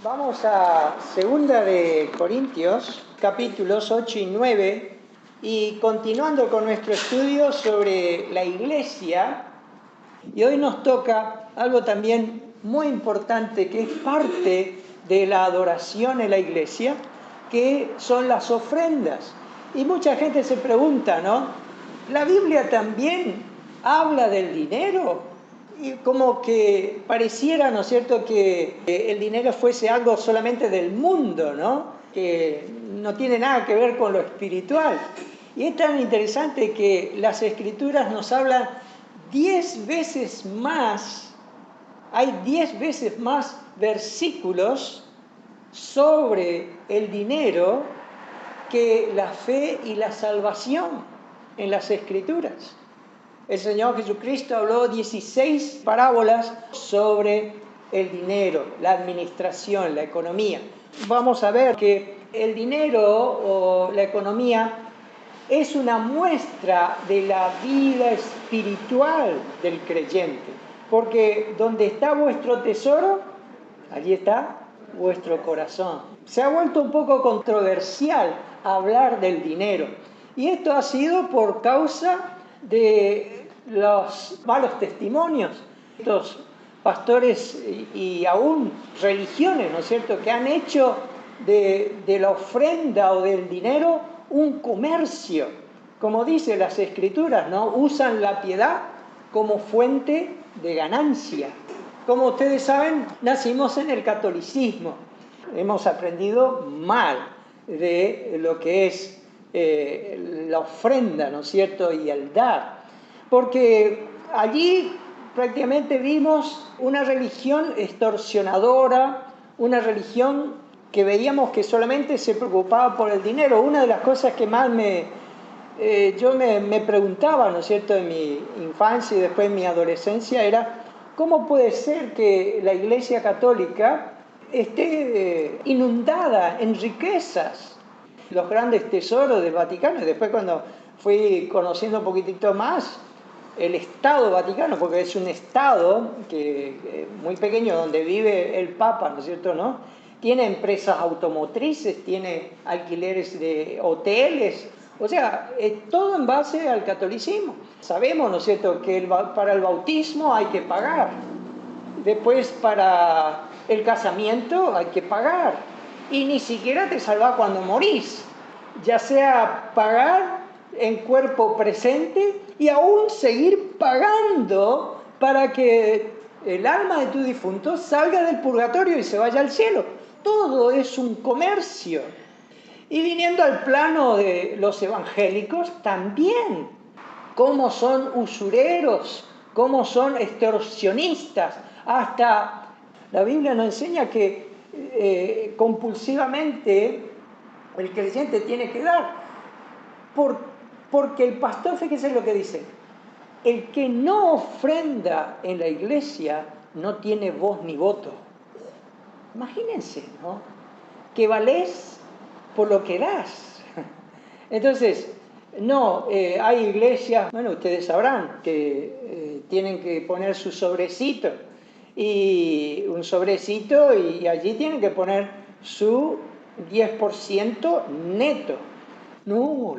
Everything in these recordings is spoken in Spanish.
Vamos a Segunda de Corintios, capítulos 8 y 9, y continuando con nuestro estudio sobre la iglesia, y hoy nos toca algo también muy importante que es parte de la adoración en la iglesia, que son las ofrendas. Y mucha gente se pregunta, ¿no? ¿La Biblia también habla del dinero? Y como que pareciera, ¿no es cierto?, que el dinero fuese algo solamente del mundo, ¿no? Que no tiene nada que ver con lo espiritual. Y es tan interesante que las Escrituras nos hablan 10 veces más, hay 10 veces más versículos sobre el dinero que la fe y la salvación en las Escrituras. El Señor Jesucristo habló 16 parábolas sobre el dinero, la administración, la economía. Vamos a ver que el dinero o la economía es una muestra de la vida espiritual del creyente, porque donde está vuestro tesoro, allí está vuestro corazón. Se ha vuelto un poco controversial hablar del dinero, y esto ha sido por causa de los malos testimonios, estos pastores y aún religiones, ¿no es cierto?, que han hecho de la ofrenda o del dinero un comercio, como dice las Escrituras, ¿no? Usan la piedad como fuente de ganancia. Como ustedes saben, nacimos en el catolicismo. Hemos aprendido mal de lo que es la ofrenda, ¿no es cierto?, y el dar. Porque allí prácticamente vimos una religión extorsionadora, una religión que veíamos que solamente se preocupaba por el dinero. Una de las cosas que más yo me preguntaba, ¿no es cierto?, en mi infancia y después en mi adolescencia era ¿cómo puede ser que la Iglesia Católica esté inundada en riquezas? Los grandes tesoros del Vaticano, y después cuando fui conociendo un poquitito más el Estado Vaticano, porque es un Estado muy pequeño donde vive el Papa, ¿no es cierto?, ¿no? Tiene empresas automotrices, tiene alquileres de hoteles, o sea, todo en base al catolicismo. Sabemos, ¿no es cierto?, que para el bautismo hay que pagar, después para el casamiento hay que pagar, y ni siquiera te salva cuando morís, ya sea pagar en cuerpo presente y aún seguir pagando para que el alma de tu difunto salga del purgatorio y se vaya al cielo. Todo es un comercio. Y viniendo al plano de los evangélicos, también, cómo son usureros, cómo son extorsionistas. Hasta la Biblia nos enseña que compulsivamente el creyente tiene que dar. Porque el pastor, fíjese lo que dice, el que no ofrenda en la iglesia no tiene voz ni voto. Imagínense, ¿no? Que valés por lo que das. Entonces, no, hay iglesias, bueno, ustedes sabrán que tienen que poner su sobrecito, y un sobrecito, y allí tienen que poner su 10% neto. No,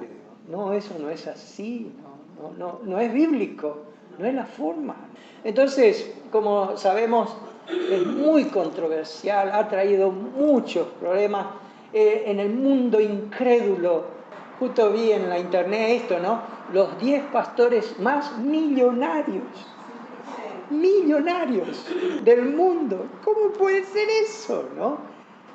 no, eso no es así, no es bíblico, no es la forma. Entonces, como sabemos, es muy controversial, ha traído muchos problemas en el mundo incrédulo. Justo vi en la internet esto, ¿no? Los 10 pastores más millonarios del mundo. ¿Cómo puede ser eso, no?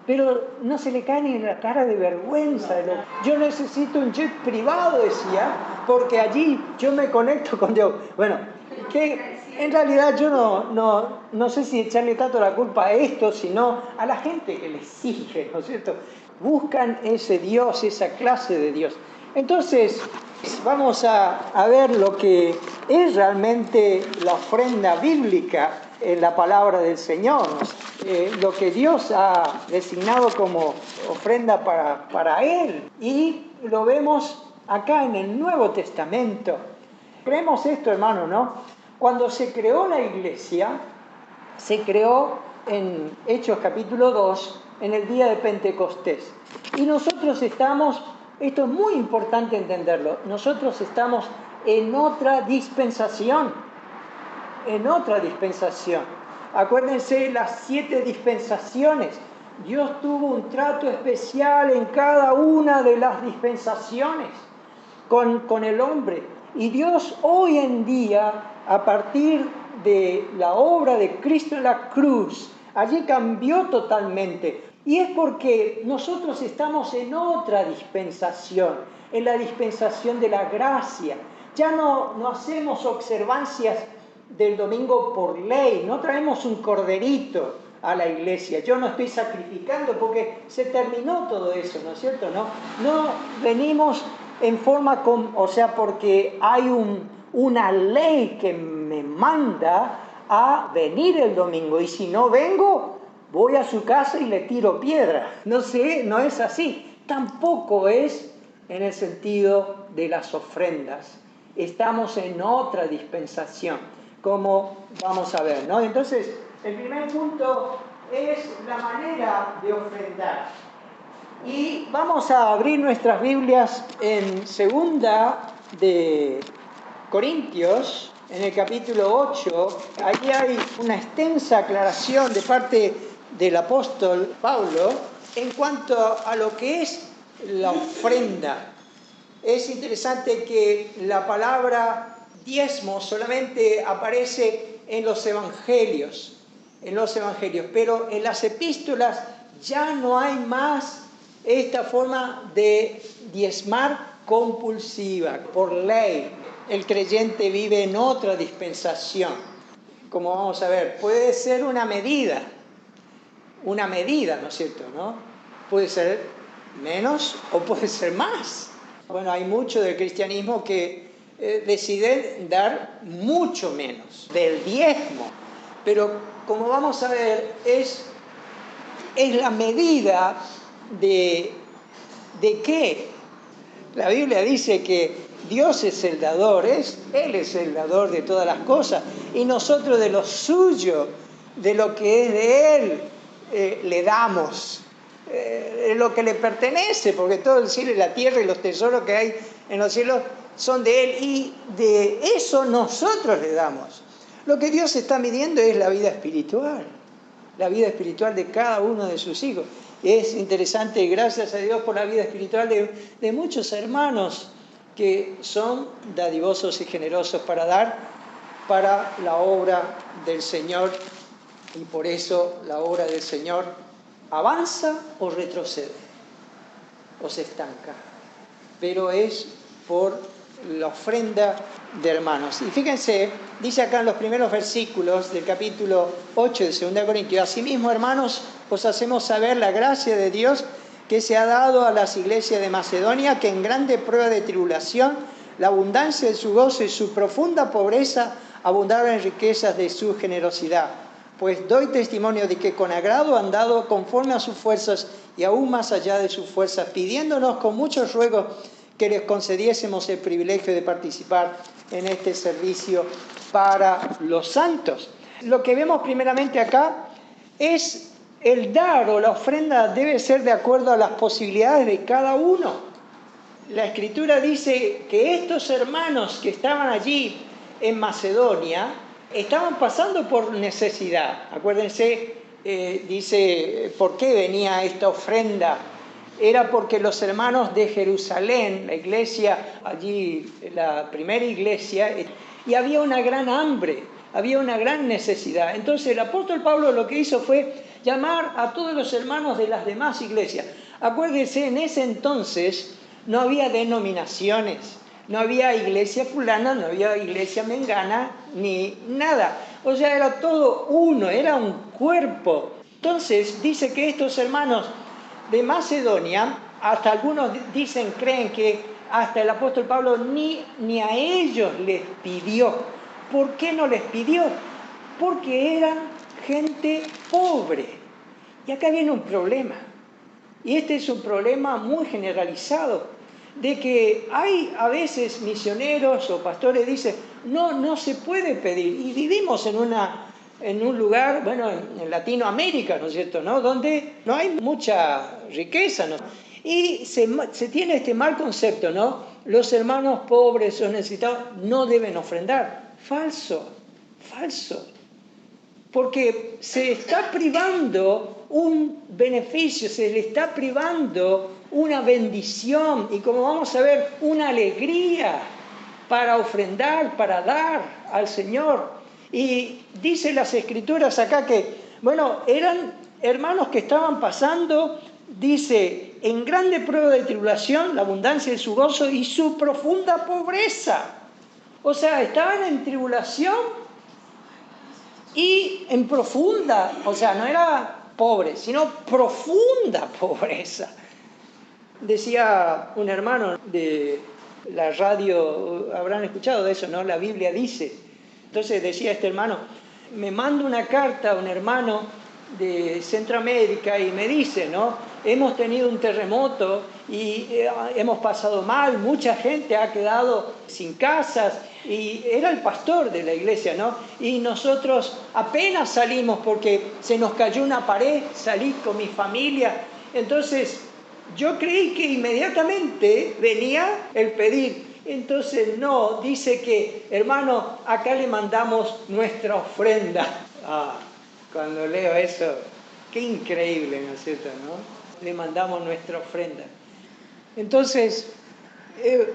Pero no se le cae ni en la cara de vergüenza. Yo necesito un jet privado, decía, porque allí yo me conecto con Dios. Bueno, que en realidad yo no sé si echarle tanto la culpa a esto, sino a la gente que le sigue, ¿no es cierto? Buscan ese Dios, esa clase de Dios. Entonces, vamos a ver lo que es realmente la ofrenda bíblica en la palabra del Señor, lo que Dios ha designado como ofrenda para Él. Y lo vemos acá en el Nuevo Testamento. Creemos esto, hermano, ¿no? Cuando se creó la iglesia, se creó en Hechos capítulo 2, en el día de Pentecostés. Y nosotros estamos, esto es muy importante entenderlo, nosotros estamos en otra dispensación, Acuérdense las 7 dispensaciones. Dios tuvo un trato especial en cada una de las dispensaciones con el hombre. Y Dios hoy en día, a partir de la obra de Cristo en la cruz, allí cambió totalmente. Y es porque nosotros estamos en otra dispensación, en la dispensación de la gracia. Ya no hacemos observancias del domingo por ley, no traemos un corderito a la iglesia. Yo no estoy sacrificando porque se terminó todo eso, ¿no es cierto? No venimos en forma, porque hay una ley que me manda a venir el domingo, y si no vengo, voy a su casa y le tiro piedra. No es así. Tampoco es en el sentido de las ofrendas. Estamos en otra dispensación, como vamos a ver, ¿no? Entonces, el primer punto es la manera de ofrendar. Y vamos a abrir nuestras Biblias en Segunda de Corintios, en el capítulo 8. Allí hay una extensa aclaración de parte del apóstol Pablo en cuanto a lo que es la ofrenda. Es interesante que la palabra diezmo solamente aparece en los evangelios, pero en las epístolas ya no hay más esta forma de diezmar compulsiva, por ley. El creyente vive en otra dispensación. Como vamos a ver, puede ser una medida, ¿no es cierto?, ¿no? Puede ser menos o puede ser más. Bueno, hay mucho del cristianismo que deciden dar mucho menos del diezmo, pero como vamos a ver, es la medida de qué. La Biblia dice que Dios es el dador, Él es el dador de todas las cosas, y nosotros de lo suyo, de lo que es de Él, le damos. Lo que le pertenece, porque todo el cielo y la tierra y los tesoros que hay en los cielos son de Él, y de eso nosotros le damos. Lo que Dios está midiendo es la vida espiritual de cada uno de sus hijos. Es interesante, gracias a Dios por la vida espiritual de muchos hermanos que son dadivosos y generosos para dar para la obra del Señor, y por eso la obra del Señor avanza o retrocede o se estanca, pero es por la ofrenda de hermanos. Y fíjense, dice acá en los primeros versículos del capítulo 8 de 2 Corintios: asimismo, hermanos, os hacemos saber la gracia de Dios que se ha dado a las iglesias de Macedonia, que en grande prueba de tribulación, la abundancia de su gozo y su profunda pobreza abundaron en riquezas de su generosidad. Pues doy testimonio de que con agrado han dado conforme a sus fuerzas y aún más allá de sus fuerzas, pidiéndonos con muchos ruegos que les concediésemos el privilegio de participar en este servicio para los santos. Lo que vemos primeramente acá es el dar, o la ofrenda debe ser de acuerdo a las posibilidades de cada uno. La Escritura dice que estos hermanos que estaban allí en Macedonia estaban pasando por necesidad. Acuérdense, dice, ¿por qué venía esta ofrenda? Era porque los hermanos de Jerusalén, la iglesia allí, la primera iglesia, y había una gran hambre, había una gran necesidad. Entonces el apóstol Pablo lo que hizo fue llamar a todos los hermanos de las demás iglesias. Acuérdense, en ese entonces no había denominaciones, no había iglesia fulana, no había iglesia mengana, ni nada. O sea, era todo uno, era un cuerpo. Entonces dice que estos hermanos de Macedonia, hasta algunos creen que hasta el apóstol Pablo ni a ellos les pidió. ¿Por qué no les pidió? Porque eran gente pobre. Y acá viene un problema. Y este es un problema muy generalizado, de que hay a veces misioneros o pastores dicen, no se puede pedir. Y vivimos en una en un lugar, bueno, en Latinoamérica, ¿no es cierto?, ¿no?, donde no hay mucha riqueza, ¿no? Y se tiene este mal concepto, ¿no? Los hermanos pobres o necesitados no deben ofrendar. Falso, falso. Porque se está privando un beneficio, se le está privando una bendición y, como vamos a ver, una alegría para ofrendar, para dar al Señor. Y dice las Escrituras acá que, bueno, eran hermanos que estaban pasando, dice, en grande prueba de tribulación, la abundancia de su gozo y su profunda pobreza. O sea, estaban en tribulación y en profunda, o sea, no era pobre, sino profunda pobreza. Decía un hermano de la radio, habrán escuchado de eso, ¿no? La Biblia dice. Entonces decía este hermano, me manda una carta a un hermano de Centroamérica y me dice, ¿no? Hemos tenido un terremoto y hemos pasado mal, mucha gente ha quedado sin casas, y era el pastor de la iglesia, ¿no? Y nosotros apenas salimos porque se nos cayó una pared, salí con mi familia. Entonces yo creí que inmediatamente venía el pedir. Entonces no, dice que, hermano, acá le mandamos nuestra ofrenda. Cuando leo eso, qué increíble, ¿no es cierto?, ¿no? Le mandamos nuestra ofrenda. Entonces,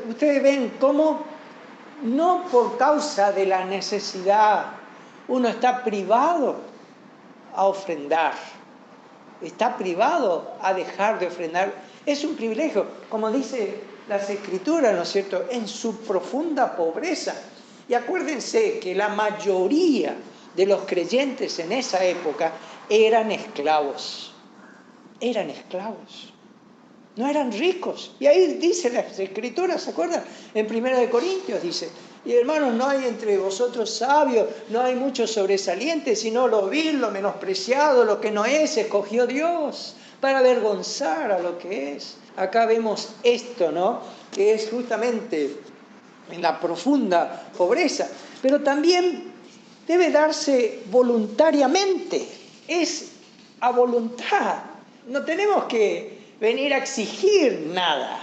ustedes ven cómo no por causa de la necesidad uno está privado a ofrendar, está privado a dejar de ofrendar. Es un privilegio, como dice las Escrituras, ¿no es cierto?, en su profunda pobreza. Y acuérdense que la mayoría de los creyentes en esa época eran esclavos, no eran ricos. Y ahí dice las Escrituras, ¿se acuerdan? En 1 Corintios dice, y hermanos, no hay entre vosotros sabios, no hay muchos sobresalientes, sino lo vil, lo menospreciado, lo que no es, escogió Dios para avergonzar a lo que es. Acá vemos esto, ¿no?, que es justamente en la profunda pobreza, pero también debe darse voluntariamente, es a voluntad. No tenemos que venir a exigir nada.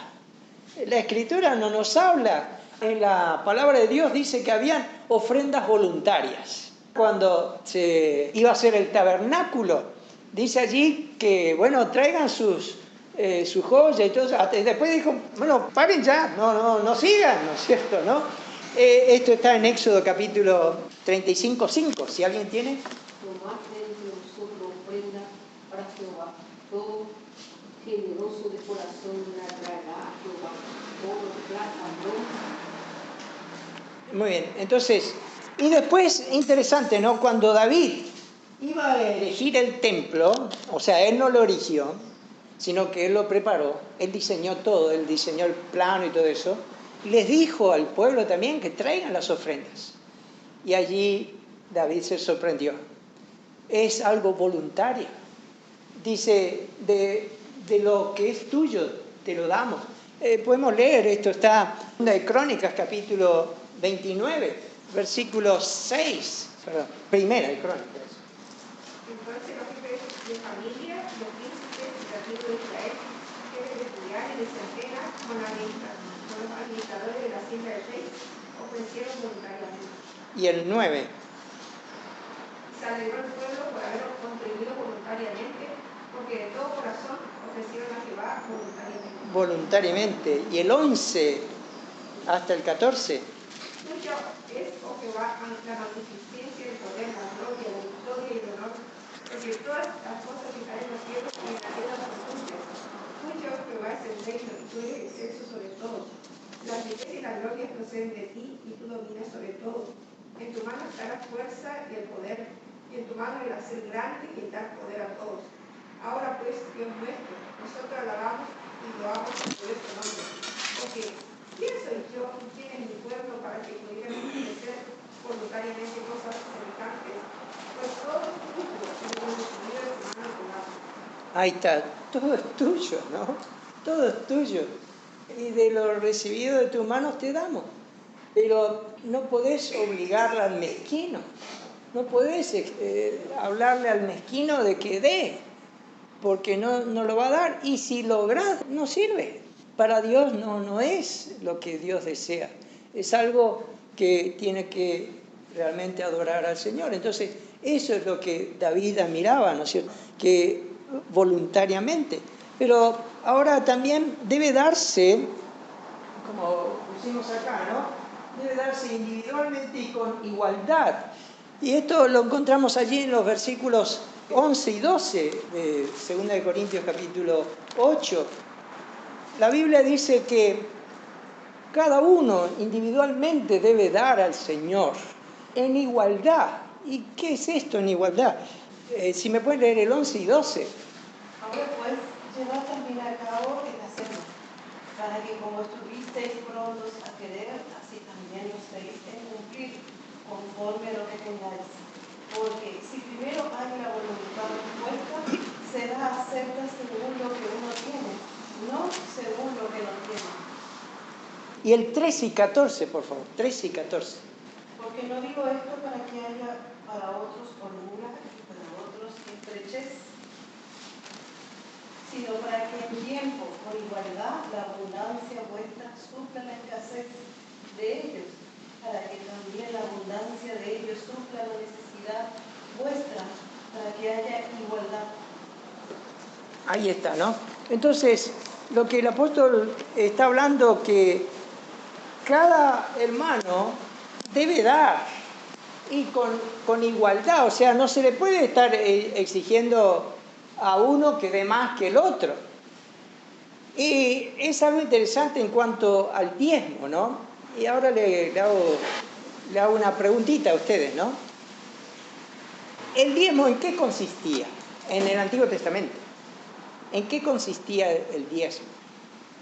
La Escritura no nos habla, en la palabra de Dios dice que habían ofrendas voluntarias. Cuando se iba a hacer el tabernáculo, dice allí que, bueno, traigan sus joyas y todo eso. Después dijo, bueno, paren ya, no sigan, ¿no es cierto?, ¿no? Esto está en Éxodo capítulo 35:5, si alguien tiene. Tomad de nosotros ofrenda para Jehová, todo generoso de corazón la traerá a Jehová, oro, plata, bronce. Muy bien, entonces, y después, interesante, ¿no?, cuando David iba a erigir el templo, o sea, él no lo erigió, sino que él lo preparó, él diseñó todo, él diseñó el plano y todo eso, les dijo al pueblo también que traigan las ofrendas. Y allí David se sorprendió. Es algo voluntario. Dice, de lo que es tuyo, te lo damos. Podemos leer, esto está en de Crónicas, capítulo 29, versículo 6. Perdón, primera de Crónicas. Entonces los jefes de familia, los príncipes y la tribu de Israel, jefes de Judá y de Centena, con los administradores de la hacienda del rey, ofrecieron voluntariamente. Y el 9. Se alegró el pueblo por haber contribuido voluntariamente, porque de todo corazón ofrecieron a Jehová voluntariamente. Voluntariamente. Y el 11 hasta el 14. Tuyo es, oh Jehová, la magnificencia, el poder, la gloria y el honor, porque todas las cosas que están en los cielos y en la tierra son tuyas. Tuyo, Jehová, es el reino, y tú eres excelso sobre todos. La riqueza y la gloria proceden de ti, y tú dominas sobre todo. En tu mano está la fuerza y el poder, y en tu mano el hacer grande y el dar poder a todos. Ahora pues, Dios nuestro, nosotros alabamos y loamos tu poderoso nombre, porque ¿quién soy yo y quién es mi pueblo para que pudiéramos ofrecer voluntariamente cosas semejantes? Pues todo es tuyo, y lo recibido de tu mano te damos. Ahí está, todo es tuyo, ¿no? Todo es tuyo. Y de lo recibido de tus manos te damos. Pero no podés obligar al mezquino. No podés hablarle al mezquino de que dé, porque no lo va a dar. Y si lográs, no sirve. Para Dios no es lo que Dios desea. Es algo que tiene que realmente adorar al Señor. Entonces, eso es lo que David admiraba, ¿no es cierto? Que voluntariamente. Pero ahora también debe darse, como pusimos acá, ¿no? Debe darse individualmente y con igualdad. Y esto lo encontramos allí en los versículos 11 y 12 de 2 Corintios capítulo 8. La Biblia dice que cada uno individualmente debe dar al Señor en igualdad. ¿Y qué es esto en igualdad? Si me pueden leer el 11 y 12. Ahora pues, llevad también a cabo el hacerlo, para que como estuvisteis prontos a querer, así también estéis en cumplir, conforme a lo que tengáis. Porque si primero hay la voluntad puesta, será acepta según lo que uno tiene, no según lo que no tiene. Y el 13 y 14, por favor, 13 y 14. Porque no digo esto para que haya para otros holgura y para otros estrechez, sino para que en tiempo, por igualdad, la abundancia vuestra supla la escasez de ellos, para que también la abundancia de ellos supla la necesidad vuestra, para que haya igualdad. Ahí está, ¿no? Entonces, lo que el apóstol está hablando, que cada hermano debe dar y con igualdad, o sea, no se le puede estar exigiendo a uno que dé más que el otro. Y es algo interesante en cuanto al diezmo, ¿no? Y ahora le hago una preguntita a ustedes, ¿no? ¿El diezmo en qué consistía en el Antiguo Testamento? ¿En qué consistía el diezmo?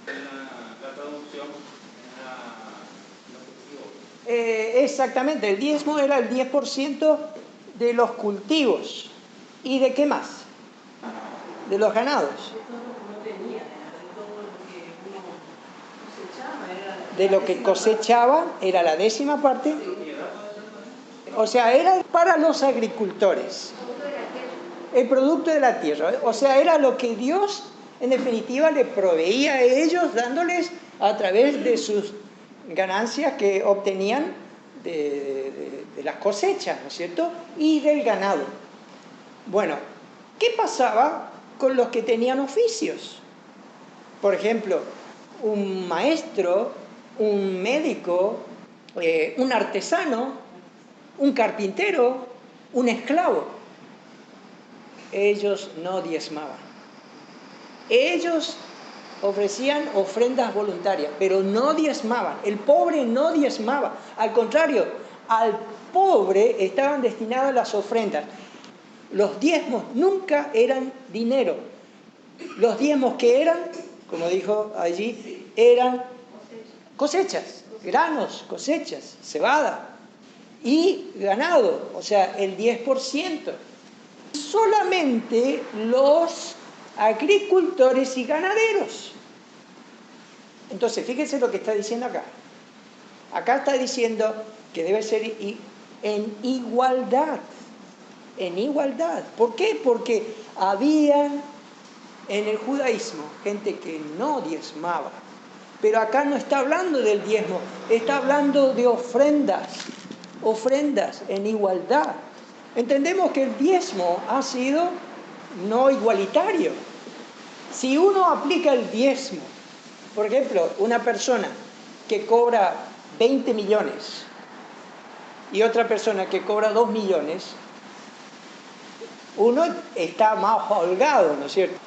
La traducción era lo Exactamente, el diezmo era el 10% de los cultivos. ¿Y de qué más? De los ganados. De lo que cosechaba era la 10ª parte. O sea, era para los agricultores. El producto de la tierra. O sea, era lo que Dios, en definitiva, le proveía a ellos, dándoles a través de sus ganancias que obtenían de las cosechas, ¿no es cierto? Y del ganado. Bueno, ¿qué pasaba con los que tenían oficios? Por ejemplo, un maestro, un médico, un artesano, un carpintero, un esclavo. Ellos no diezmaban. Ellos ofrecían ofrendas voluntarias, pero no diezmaban. El pobre no diezmaba. Al contrario, al pobre estaban destinadas las ofrendas. Los diezmos nunca eran dinero. Los diezmos que eran, como dijo allí, eran cosechas, granos, cosechas, cebada y ganado, o sea, el 10%. Solamente los agricultores y ganaderos. Entonces, fíjense lo que está diciendo acá. Acá está diciendo que debe ser en igualdad. En igualdad. ¿Por qué? Porque había en el judaísmo gente que no diezmaba. Pero acá no está hablando del diezmo, está hablando de ofrendas. Ofrendas en igualdad. Entendemos que el diezmo ha sido no igualitario. Si uno aplica el diezmo, por ejemplo, una persona que cobra 20 millones y otra persona que cobra 2 millones, uno está más holgado, ¿no es cierto?,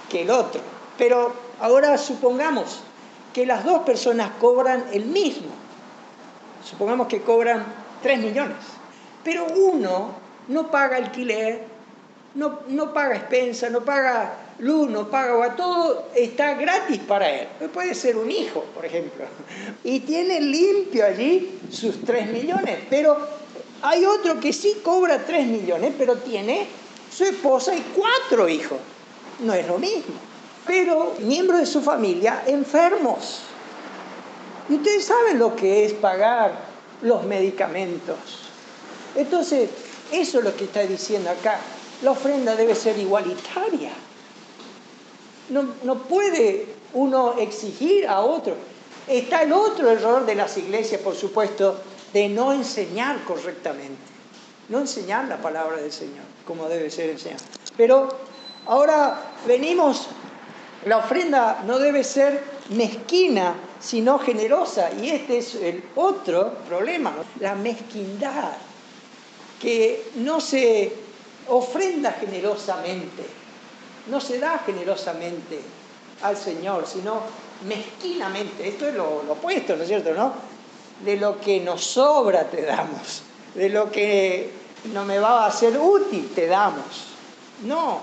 que el otro. Pero ahora supongamos que las dos personas cobran el mismo. Supongamos que cobran 3 millones. Pero uno no paga alquiler, no paga expensa, no paga luz, no paga agua, todo está gratis para él. Puede ser un hijo, por ejemplo, y tiene limpio allí sus 3 millones. Pero hay otro que sí cobra 3 millones, pero tiene su esposa y 4 hijos. No es lo mismo. Pero miembros de su familia enfermos. Y ustedes saben lo que es pagar los medicamentos. Entonces, Eso es lo que está diciendo acá. La ofrenda debe ser igualitaria. No puede uno exigir a otro. Está el otro error de las iglesias, por supuesto, de no enseñar correctamente. No enseñar la palabra del Señor como debe ser enseñada. Pero ahora venimos, la ofrenda no debe ser mezquina, sino generosa. Y este es el otro problema, ¿no? La mezquindad, que no se ofrenda generosamente, no se da generosamente al Señor, sino mezquinamente. Esto es lo opuesto, ¿no es cierto? ¿No? De lo que nos sobra te damos, de lo que no me va a ser útil te damos. No,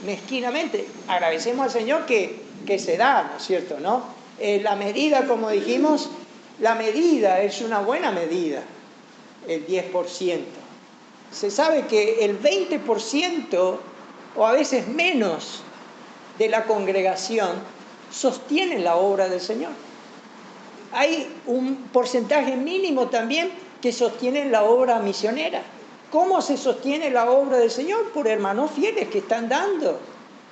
mezquinamente. Agradecemos al Señor que se da, ¿no es cierto? ¿No? La medida, como dijimos, la medida es una buena medida, el 10%. Se sabe que el 20% o a veces menos de la congregación sostiene la obra del Señor. Hay un porcentaje mínimo también que sostiene la obra misionera. ¿Cómo se sostiene la obra del Señor? Por hermanos fieles que están dando,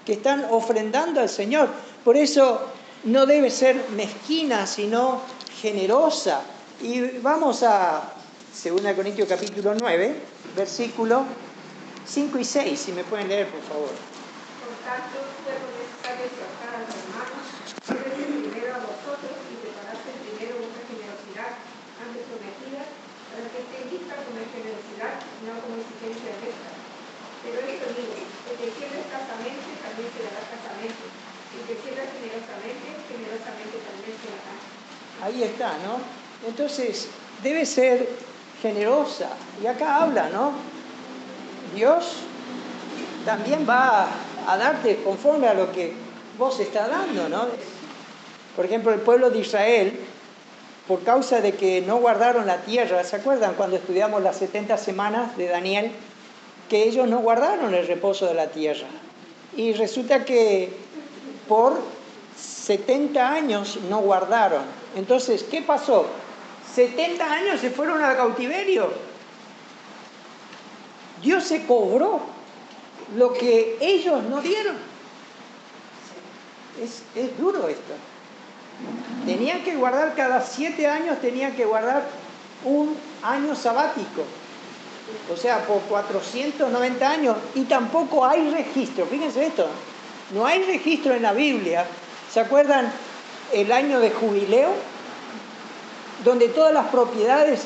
que están ofrendando al Señor. Por eso no debe ser mezquina, sino generosa. Y vamos a 2 Corintios capítulo 9, versículos 5 y 6, si me pueden leer, por favor. Por tanto, es necesario exhortar a los hermanos, deben primero a vosotros y prepararse primero vuestra generosidad antes prometida, para que esté lista con la generosidad, no como exigencia recta. Pero esto digo, el que sirve escasamente también se dará escasamente, y el que sirve generosamente, generosamente también se dará. Ahí está, ¿no? Entonces, debe ser generosa. Y acá habla, ¿no? Dios también va a darte conforme a lo que vos estás dando, ¿no? Por ejemplo, el pueblo de Israel, por causa de que no guardaron la tierra, ¿se acuerdan cuando estudiamos las 70 semanas de Daniel? Que ellos no guardaron el reposo de la tierra. Y resulta que por 70 años no guardaron. Entonces, ¿qué pasó? 70 años se fueron al cautiverio. Dios se cobró lo que ellos no dieron. Es duro esto. Tenían que guardar cada 7 años, tenían que guardar un año sabático. O sea, por 490 años. Y tampoco hay registro. Fíjense esto. No hay registro en la Biblia. ¿Se acuerdan el año de jubileo? Donde todas las propiedades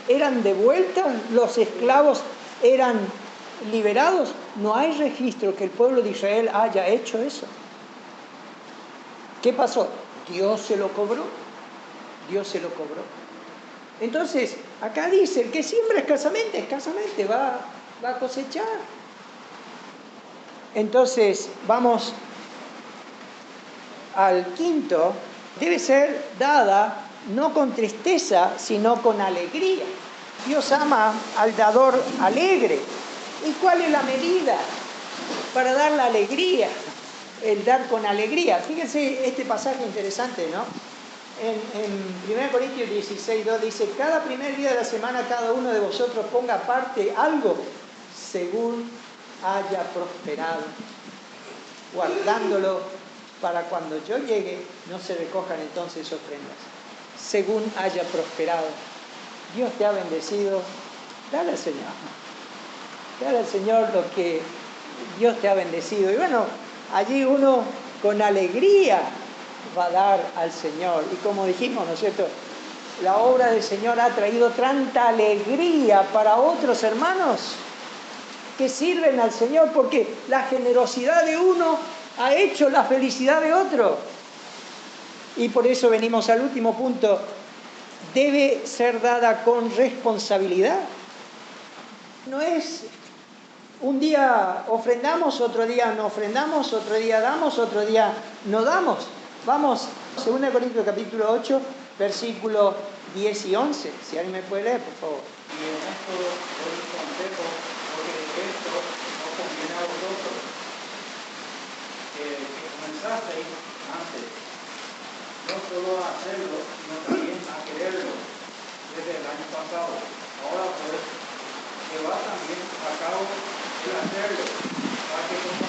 eran devueltas, los esclavos eran liberados. No hay registro que el pueblo de Israel haya hecho eso. ¿Qué pasó? Dios se lo cobró. Dios se lo cobró. Entonces, acá dice, el que siembra escasamente va a cosechar. Entonces, vamos al quinto. Debe ser dada no con tristeza, sino con alegría. Dios ama al dador alegre. ¿Y cuál es la medida para dar la alegría? El dar con alegría. Fíjense este pasaje interesante, ¿no? En 1 Corintios 16:2 dice, cada primer día de la semana cada uno de vosotros ponga aparte algo según haya prosperado, guardándolo para cuando yo llegue no se recojan entonces ofrendas, según haya prosperado. Dios te ha bendecido, dale al Señor. Dale al Señor lo que Dios te ha bendecido. Y bueno, allí uno con alegría va a dar al Señor. Y como dijimos, ¿no es cierto? La obra del Señor ha traído tanta alegría para otros hermanos que sirven al Señor, porque la generosidad de uno ha hecho la felicidad de otro. Y por eso venimos al último punto. Debe ser dada con responsabilidad. No es un día ofrendamos, otro día no ofrendamos, otro día damos, otro día no damos. Vamos, 2 Corintios capítulo 8, versículos 10 y 11. Si alguien me puede leer, por favor. Y en esto doy consejo, porque de esto os conviene a vosotros, que comenzasteis antes, no solo a hacerlo, sino también a quererlo, desde el año pasado. Ahora pues, llevar también a cabo el hacerlo, para que como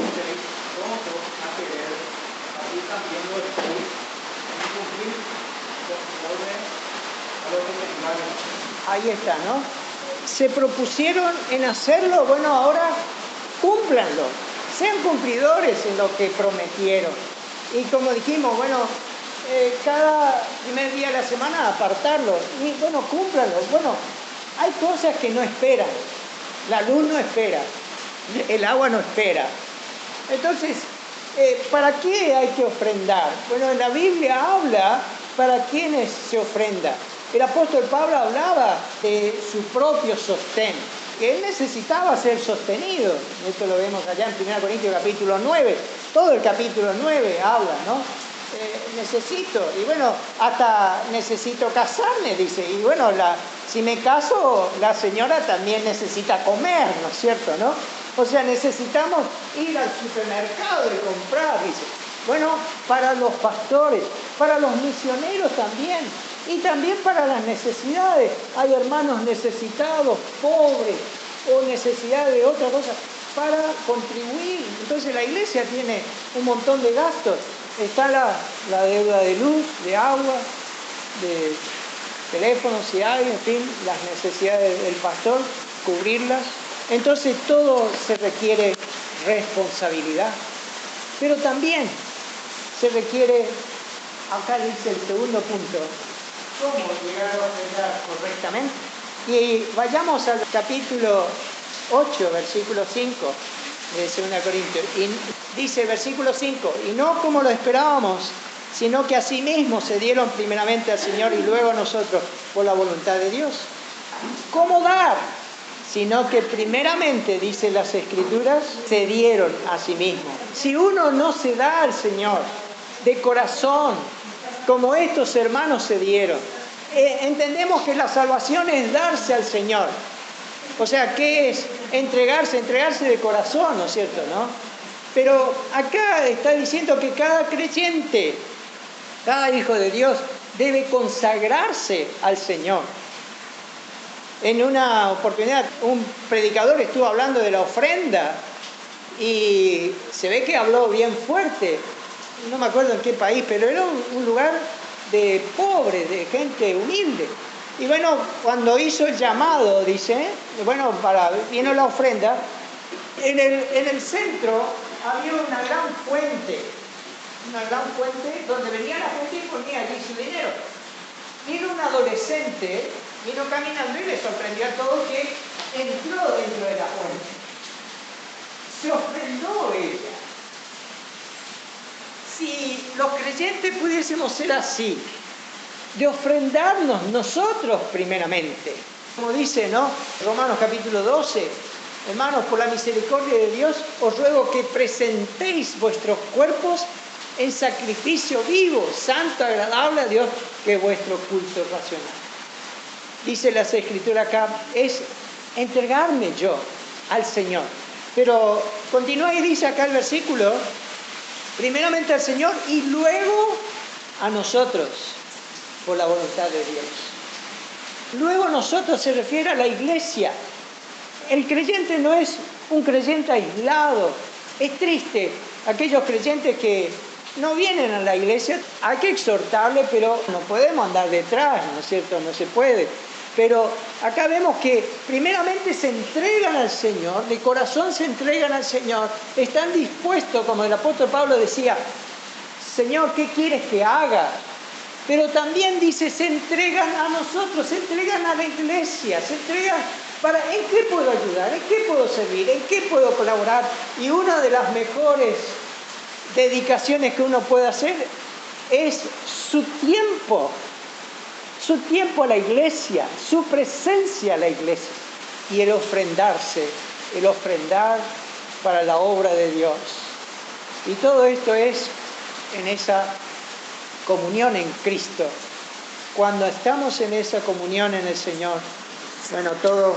estéis prontos a querer, así también lo estéis en cumplir conforme a lo que tengáis. Ahí está, ¿no? Se propusieron en hacerlo, bueno, ahora cúmplanlo. Sean cumplidores en lo que prometieron. Y como dijimos, bueno, cada primer día de la semana apartarlo. Y bueno, cúmplanlo. Bueno, hay cosas que no esperan. La luz no espera. El agua no espera. Entonces, ¿para qué hay que ofrendar? Bueno, en la Biblia habla para quiénes se ofrenda. El apóstol Pablo hablaba de su propio sostén, que él necesitaba ser sostenido. Esto lo vemos allá en 1 Corintios capítulo 9. Todo el capítulo 9 habla, ¿no? Necesito, y bueno, hasta necesito casarme, dice. Y bueno, si me caso, la señora también necesita comer, ¿no es cierto, no? O sea, necesitamos ir al supermercado y comprar, dice. Bueno, para los pastores, para los misioneros también. Y también para las necesidades. Hay hermanos necesitados, pobres, o necesidad de otra cosa, para contribuir. Entonces la iglesia tiene un montón de gastos. Está la deuda de luz, de agua, de teléfono si hay, en fin, las necesidades del pastor, cubrirlas. Entonces todo se requiere responsabilidad. Pero también se requiere, acá dice el segundo punto, cómo llegar a ofrendar correctamente. Y vayamos al capítulo 8, versículo 5 de 2 Corintios. Y dice versículo 5, y no como lo esperábamos, sino que asimismo se dieron primeramente al Señor y luego a nosotros por la voluntad de Dios. ¿Cómo dar? Sino que primeramente, dice las Escrituras, se dieron a sí mismos. Si uno no se da al Señor de corazón, como estos hermanos se dieron, entendemos que la salvación es darse al Señor. O sea, ¿qué es entregarse? Entregarse de corazón, ¿no es cierto, no? Pero acá está diciendo que cada creyente, cada hijo de Dios, debe consagrarse al Señor. En una oportunidad, un predicador estuvo hablando de la ofrenda y se ve que habló bien fuerte. No me acuerdo en qué país, pero era un lugar de pobres, de gente humilde. Y bueno, cuando hizo el llamado, dice, bueno, vino la ofrenda, en el centro había una gran fuente donde venía la gente y ponía allí su dinero. Vino un adolescente, vino caminando y le sorprendió a todos que entró dentro de la fuente. Se ofrendó ella. Si los creyentes pudiésemos ser así, de ofrendarnos nosotros primeramente. Como dice, ¿no? Romanos capítulo 12, hermanos, por la misericordia de Dios, os ruego que presentéis vuestros cuerpos en sacrificio vivo, santo, agradable a Dios, que es vuestro culto racional. Dice las Escrituras acá, es entregarme yo al Señor. Pero continúa y dice acá el versículo, primeramente al Señor y luego a nosotros, por la voluntad de Dios. Luego nosotros se refiere a la iglesia. El creyente no es un creyente aislado. Es triste aquellos creyentes que no vienen a la iglesia. Hay que exhortarle, pero no podemos andar detrás, ¿no es cierto? No se puede. Pero acá vemos que primeramente se entregan al Señor, de corazón se entregan al Señor, están dispuestos, como el apóstol Pablo decía, Señor, ¿qué quieres que haga? Pero también dice, se entregan a nosotros, se entregan a la iglesia, se entregan ¿en qué puedo ayudar? ¿En qué puedo servir? ¿En qué puedo colaborar? Y una de las mejores dedicaciones que uno puede hacer es su tiempo a la iglesia, su presencia a la iglesia y el ofrendar para la obra de Dios. Y todo esto es en esa comunión en Cristo. Cuando estamos en esa comunión en el Señor, bueno, todo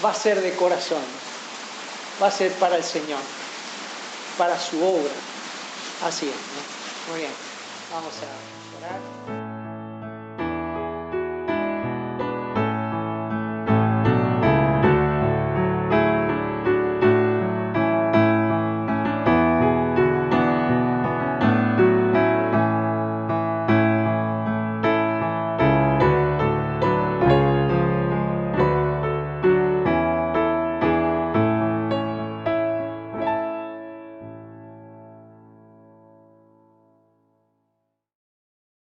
va a ser de corazón, va a ser para el Señor, para su obra. Así es, ¿no? Muy bien, vamos a orar.